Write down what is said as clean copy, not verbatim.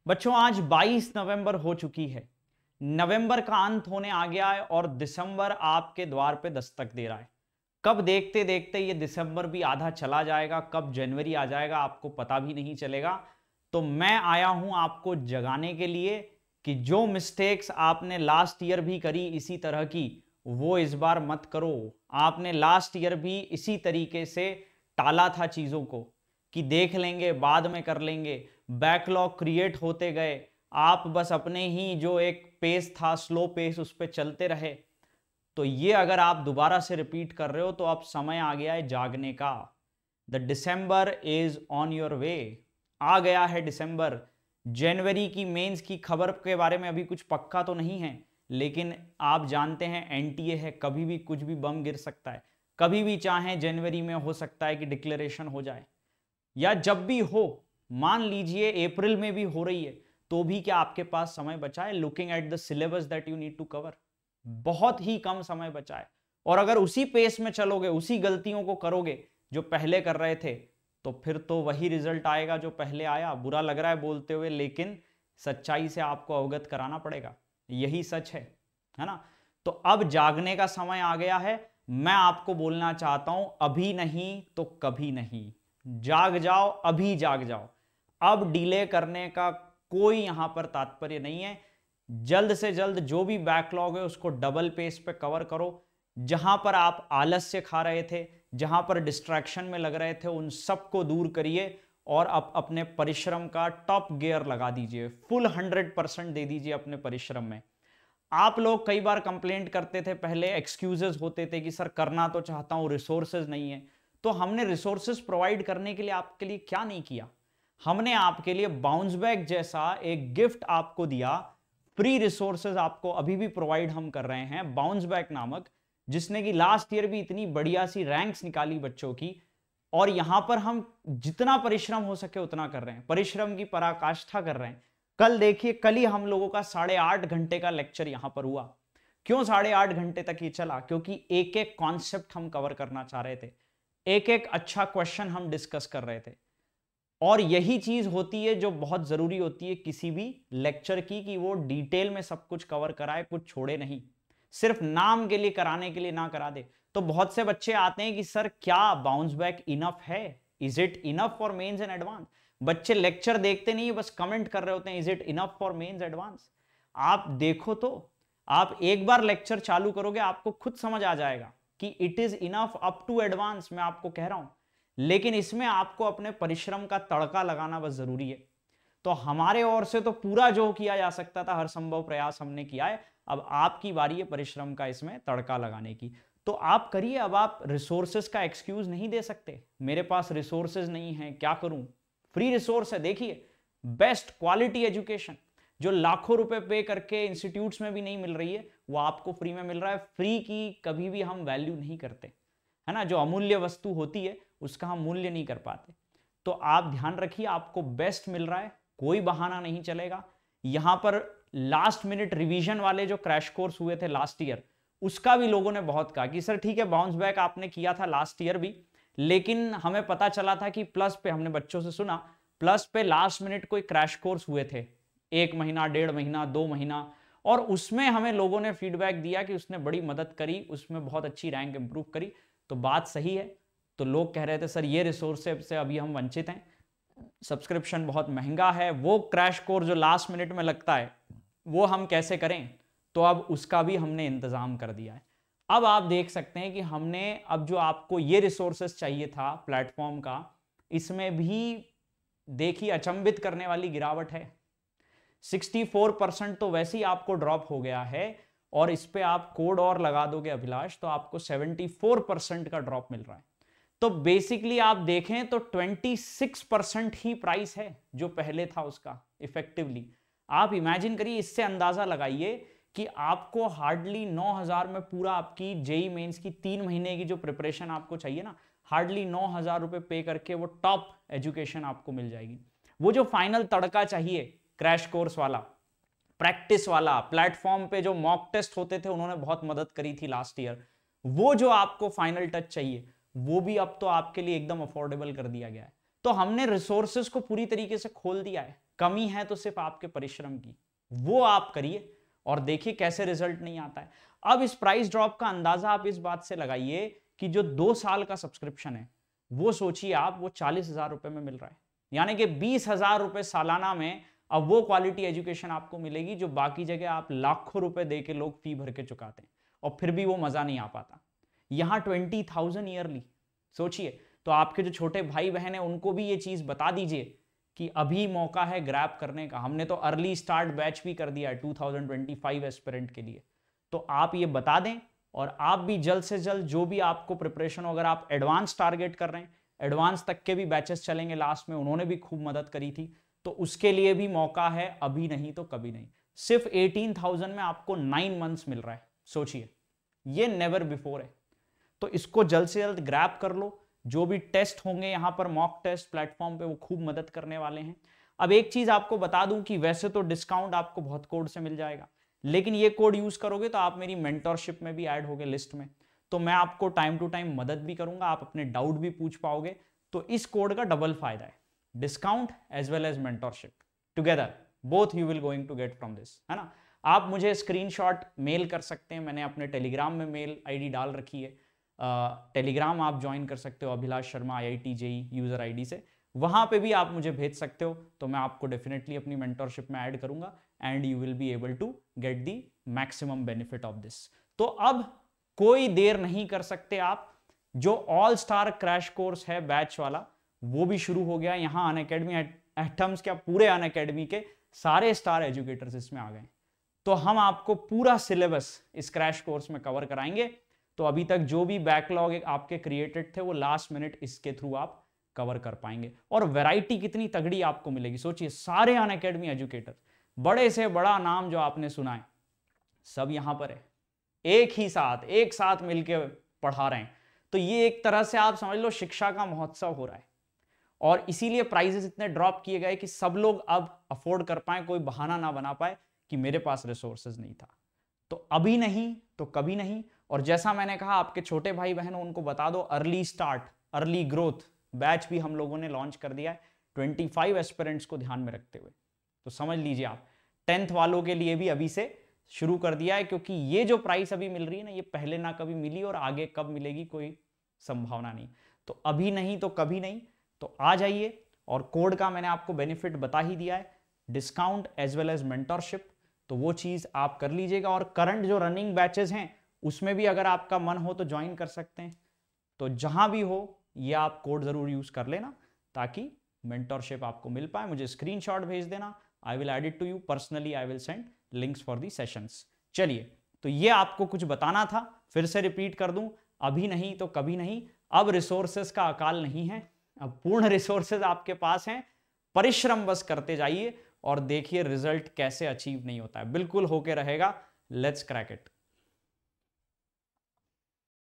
बच्चों आज 22 नवंबर हो चुकी है। नवंबर का अंत होने आ गया है और दिसंबर आपके द्वार पे दस्तक दे रहा है। कब देखते देखते ये दिसंबर भी आधा चला जाएगा, कब जनवरी आ जाएगा आपको पता भी नहीं चलेगा। तो मैं आया हूं आपको जगाने के लिए कि जो मिस्टेक्स आपने लास्ट ईयर भी करी इसी तरह की, वो इस बार मत करो। आपने लास्ट ईयर भी इसी तरीके से टाला था चीजों को कि देख लेंगे, बाद में कर लेंगे। बैकलॉग क्रिएट होते गए, आप बस अपने ही जो एक पेस था, स्लो पेस, उस पर चलते रहे। तो ये अगर आप दोबारा से रिपीट कर रहे हो तो अब समय आ गया है जागने का। The December is on your way. आ गया है दिसंबर। जनवरी की मेंस की खबर के बारे में अभी कुछ पक्का तो नहीं है, लेकिन आप जानते हैं एनटीए है, कभी भी कुछ भी बम गिर सकता है। कभी भी चाहे जनवरी में हो सकता है कि डिक्लेरेशन हो जाए, या जब भी हो, मान लीजिए अप्रैल में भी हो रही है, तो भी क्या आपके पास समय बचा है? Looking at the syllabus that you need to cover, बहुत ही कम समय बचा है। और अगर उसी पेस में चलोगे, उसी गलतियों को करोगे जो पहले कर रहे थे, तो फिर तो वही रिजल्ट आएगा जो पहले आया। बुरा लग रहा है बोलते हुए, लेकिन सच्चाई से आपको अवगत कराना पड़ेगा, यही सच है ना? तो अब जागने का समय आ गया है। मैं आपको बोलना चाहता हूं, अभी नहीं तो कभी नहीं। जाग जाओ, अभी जाग जाओ। अब डिले करने का कोई यहां पर तात्पर्य नहीं है। जल्द से जल्द जो भी बैकलॉग है उसको डबल पेस पे कवर करो। जहां पर आप आलस्य खा रहे थे, जहां पर डिस्ट्रैक्शन में लग रहे थे, उन सबको दूर करिए और अब अपने परिश्रम का टॉप गियर लगा दीजिए। फुल 100% दे दीजिए अपने परिश्रम में। आप लोग कई बार कंप्लेंट करते थे, पहले एक्सक्यूजेस होते थे कि सर करना तो चाहता हूं, रिसोर्सेज नहीं है। तो हमने रिसोर्सेज प्रोवाइड करने के लिए आपके लिए क्या नहीं किया? हमने आपके लिए बाउंस बैक जैसा एक गिफ्ट आपको दिया। फ्री रिसोर्सेज आपको अभी भी प्रोवाइड हम कर रहे हैं, बाउंस बैक नामक, जिसने कि लास्ट ईयर भी इतनी बढ़िया सी रैंक्स निकाली बच्चों की। और यहां पर हम जितना परिश्रम हो सके उतना कर रहे हैं, परिश्रम की पराकाष्ठा कर रहे हैं। कल देखिए, कल ही हम लोगों का 8.5 घंटे का लेक्चर यहां पर हुआ। क्यों 8.5 घंटे तक ये चला? क्योंकि एक एक कॉन्सेप्ट हम कवर करना चाह रहे थे, एक एक अच्छा क्वेश्चन हम डिस्कस कर रहे थे। और यही चीज होती है जो बहुत जरूरी होती है किसी भी लेक्चर की, कि वो डिटेल में सब कुछ कवर कराए, कुछ छोड़े नहीं। सिर्फ नाम के लिए कराने के लिए ना करा दे। तो बहुत से बच्चे आते हैं कि सर क्या बाउंस बैक इनफ है? Is it enough for mains and advance? बच्चे लेक्चर देखते नहीं, बस कमेंट कर रहे होते हैं, is it enough for mains advance? आप देखो तो, आप एक बार लेक्चर चालू करोगे आपको खुद समझ आ जाएगा कि it is enough up to advance. मैं आपको कह रहा हूं, लेकिन इसमें आपको अपने परिश्रम का तड़का लगाना बस जरूरी है। तो हमारे ओर से तो पूरा जो किया जा सकता था, हर संभव प्रयास हमने किया है। अब आपकी बारी है परिश्रम का इसमें तड़का लगाने की। तो आप करिए। अब आप रिसोर्सेज का एक्सक्यूज नहीं दे सकते, मेरे पास रिसोर्सेज नहीं है, क्या करूं? फ्री रिसोर्स है, देखिए, बेस्ट क्वालिटी एजुकेशन जो लाखों रुपए पे करके इंस्टीट्यूट्स में भी नहीं मिल रही है, वो आपको फ्री में मिल रहा है। फ्री की कभी भी हम वैल्यू नहीं करते, है ना? जो अमूल्य वस्तु होती है उसका हम मूल्य नहीं कर पाते। तो आप ध्यान रखिए, आपको बेस्ट मिल रहा है, कोई बहाना नहीं चलेगा। यहां पर लास्ट मिनट रिवीजन वाले जो क्रैश कोर्स हुए थे लास्ट ईयर, उसका भी लोगों ने बहुत कहा कि सर ठीक है, बाउंस बैक आपने किया था लास्ट ईयर भी, लेकिन हमें पता चला था कि प्लस पे, हमने बच्चों से सुना, प्लस पे लास्ट मिनट कोई क्रैश कोर्स हुए थे, 1 महीना, 1.5 महीना, 2 महीना, और उसमें हमें लोगों ने फीडबैक दिया कि उसने बड़ी मदद करी, उसमें बहुत अच्छी रैंक इंप्रूव करी। तो बात सही है। तो लोग कह रहे थे सर ये रिसोर्स से अभी हम वंचित हैं, सब्सक्रिप्शन बहुत महंगा है, वो क्रैश कोर्स जो लास्ट मिनट में लगता है वो हम कैसे करें? तो अब उसका भी हमने इंतजाम कर दिया है। अब आप देख सकते हैं कि हमने अब जो आपको ये रिसोर्सेस चाहिए था प्लेटफॉर्म का, इसमें भी देखिए अचंभित करने वाली गिरावट है। 64% तो वैसे ही आपको ड्रॉप हो गया है, और इस पे आप कोड और लगा दोगे अभिलाष, तो आपको 74% का ड्रॉप मिल रहा है। तो बेसिकली आप देखें तो 26% ही प्राइस है जो पहले था उसका इफेक्टिवली। आप इमेजिन करिए, इससे अंदाजा लगाइए कि आपको हार्डली 9,000 में पूरा आपकी जेई मेंस की 3 महीने की जो प्रिपरेशन आपको चाहिए ना, हार्डली 9,000 रुपए पे करके वो टॉप एजुकेशन आपको मिल जाएगी। वो जो फाइनल तड़का चाहिए, क्रैश कोर्स वाला, प्रैक्टिस वाला, प्लेटफॉर्म पे जो मॉक टेस्ट होते थे, उन्होंने बहुत मदद करी थी लास्ट ईयर, वो जो आपको फाइनल टच चाहिए, वो भी अब तो आपके लिए एकदम अफोर्डेबल कर दिया गया है। तो हमने रिसोर्सेज को पूरी तरीके से खोल दिया है, कमी है तो सिर्फ आपके परिश्रम की, वो आप करिए और देखिए कैसे रिजल्ट नहीं आता है। अब इस प्राइस ड्रॉप का अंदाजा आप इस बात से लगाइए कि जो 2 साल का सब्सक्रिप्शन है वो सोचिए आप, वो 40,000 रुपए में मिल रहा है, यानी कि 20,000 रुपए सालाना में अब वो क्वालिटी एजुकेशन आपको मिलेगी जो बाकी जगह आप लाखों रुपए दे के लोग फी भर के चुकाते हैं और फिर भी वो मजा नहीं आ पाता। यहां 20,000 ईयरली, सोचिए। तो आपके जो छोटे भाई बहन है उनको भी ये चीज बता दीजिए कि अभी मौका है ग्रैब करने का। हमने तो अर्ली स्टार्ट बैच भी कर दिया है 2025 एस्पिरेंट के लिए, तो आप ये बता दें और आप भी जल्द से जल्द जो भी आपको प्रिपरेशन हो, अगर आप एडवांस टारगेट कर रहे हैं, एडवांस तक के भी बैचेस चलेंगे लास्ट में, उन्होंने भी खूब मदद करी थी, तो उसके लिए भी मौका है, अभी नहीं तो कभी नहीं। सिर्फ 18,000 में आपको 9 मंथ्स मिल रहा है, सोचिए, ये नेवर बिफोर है। तो इसको जल्द से जल्द ग्रैब कर लो। जो भी टेस्ट होंगे यहाँ पर मॉक टेस्ट प्लेटफॉर्म पे, वो खूब मदद करने वाले हैं। अब एक चीज आपको बता दूं कि वैसे तो डिस्काउंट आपको बहुत कोड से मिल जाएगा, लेकिन ये कोड यूज करोगे तो आप मेरी मेंटरशिप में भी ऐड होगे लिस्ट में, तो मैं आपको टाइम टू टाइम मदद भी करूंगा, आप अपने डाउट भी पूछ पाओगे। तो इस कोड का डबल फायदा है, discount as well as mentorship together, both you will going to get from this, है ना। आप मुझे स्क्रीनशॉट मेल कर सकते हैं, मैंने अपने टेलीग्राम में मेल आईडी डाल रखी है, टेलीग्राम आप ज्वाइन कर सकते हो Abhilash Sharma IIT JEE user ID से, वहां पे भी आप मुझे भेज सकते हो, तो मैं आपको डेफिनेटली अपनी मेंटरशिप में ऐड करूंगा and you will be able to get the maximum benefit of this. तो अब कोई देर नहीं कर सकते आप, जो ऑल स्टार क्रैश कोर्स है बैच वाला वो भी शुरू हो गया। यहाँ अनअकैडमी एटम्स क्या पूरे अनअकैडमी के सारे स्टार एजुकेटर्स इसमें आ गए, तो हम आपको पूरा सिलेबस इस क्रैश कोर्स में कवर कराएंगे। तो अभी तक जो भी बैकलॉग आपके क्रिएटेड थे वो लास्ट मिनट इसके थ्रू आप कवर कर पाएंगे, और वैरायटी कितनी तगड़ी आपको मिलेगी। सोचिए, सारे अनअकैडमी एजुकेटर, बड़े से बड़ा नाम जो आपने सुना है, सब यहां पर है, एक ही साथ एक साथ मिलकर पढ़ा रहे हैं। तो ये एक तरह से आप समझ लो शिक्षा का महोत्सव हो रहा है, और इसीलिए प्राइजेस इतने ड्रॉप किए गए कि सब लोग अब अफोर्ड कर पाए, कोई बहाना ना बना पाए कि मेरे पास रिसोर्सेज नहीं था। तो अभी नहीं तो कभी नहीं। और जैसा मैंने कहा, आपके छोटे भाई बहन उनको बता दो, early start early growth batch भी हम लोगों ने लॉन्च कर दिया है 25 एस्पिरेंट्स को ध्यान में रखते हुए। तो समझ लीजिए आप 10th वालों के लिए भी अभी से शुरू कर दिया है, क्योंकि ये जो प्राइस अभी मिल रही है ना, ये पहले ना कभी मिली और आगे कब मिलेगी कोई संभावना नहीं। तो अभी नहीं तो कभी नहीं। तो आ जाइए, और कोड का मैंने आपको बेनिफिट बता ही दिया है, discount as well as mentorship, तो वो चीज आप कर लीजिएगा। और करंट जो रनिंग बैचेस हैं उसमें भी अगर आपका मन हो तो ज्वाइन कर सकते हैं। तो जहां भी हो ये आप कोड जरूर यूज कर लेना ताकि मेंटरशिप आपको मिल पाए। मुझे स्क्रीनशॉट भेज देना, I will add it to you personally, I will send links for the sessions. चलिए, तो ये आपको कुछ बताना था, फिर से रिपीट कर दूं, अभी नहीं तो कभी नहीं। अब रिसोर्सेस का अकाल नहीं है, अब पूर्ण रिसोर्सेज आपके पास हैं, परिश्रम बस करते जाइए और देखिए रिजल्ट कैसे अचीव नहीं होता है, बिल्कुल होके रहेगा। Let's crack it.